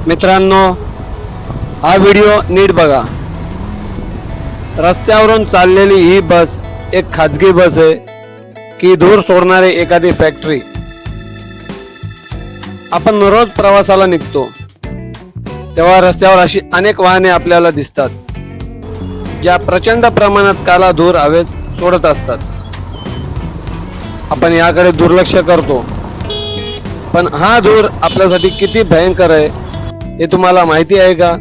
मित्रांनो, हा व्हिडिओ नीट बघा. रस्त्यावरून चाललेली ही बस एक खाजगी बस आहे की धूर सोडणारी एखादी फॅक्टरी. आपण रोज प्रवासाला निघतो तेव्हा रस्त्यावर अशी अनेक वाहने आपल्याला दिसतात ज्या प्रचंड प्रमाणात काला धूर हवेत सोडत असतात. आपण याकडे दुर्लक्ष करतो, पण हा धूर आपल्यासाठी किती भयंकर आहे हे तुम्हाला माहिती आहे का?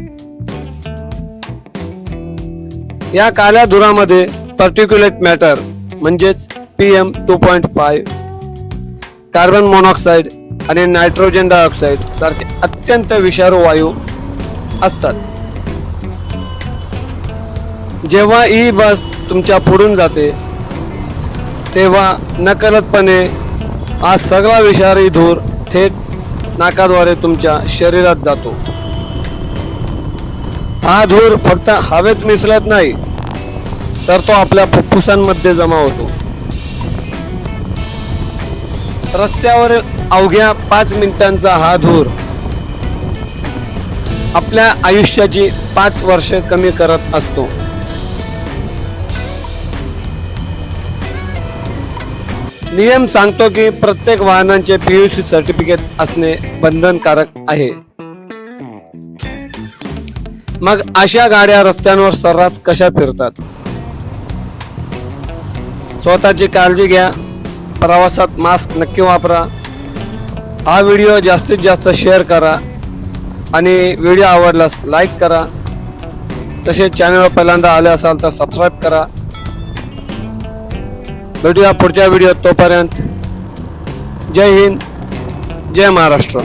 या काळ्या धुरामध्ये पार्टिक्युलेट मॅटर म्हणजेच PM2.5, कार्बन मोनॉक्साईड आणि नायट्रोजन डायऑक्साईड सारखे अत्यंत विषारू वायू असतात. जेव्हा ही बस तुमच्या पुढून जाते तेव्हा नकळतपणे हा सगळा विषारी धूर थेट नाकाद्वारे तुमच्या शरीरात जातो. हा धूर फक्त हवेत मिसळत नाही, तर तो आपल्या फुफ्फुसांमध्ये जमा होतो. रस्त्यावर अवघ्या 5 मिनिटांचा हा धूर आपल्या आयुष्याची 5 वर्षे कमी करत असतो. नियम सांगतो की प्रत्येक वाहनांचे PUC सर्टिफिकेट असणे बंधनकारक आहे. मग अशा गाड्या रस्त्यांवर सर्रास कशा फिरतात? स्वतःची काळजी घ्या, प्रवासात मास्क नक्की वापरा. हा व्हिडिओ जास्तीत जास्त शेअर करा आणि व्हिडिओ आवडल्यास लाईक करा. तसेच चॅनलवर पहिल्यांदा आले असाल तर सबस्क्राईब करा. भेटूया पुढच्या व्हिडिओत. तोपर्यंत जय हिंद, जय महाराष्ट्र.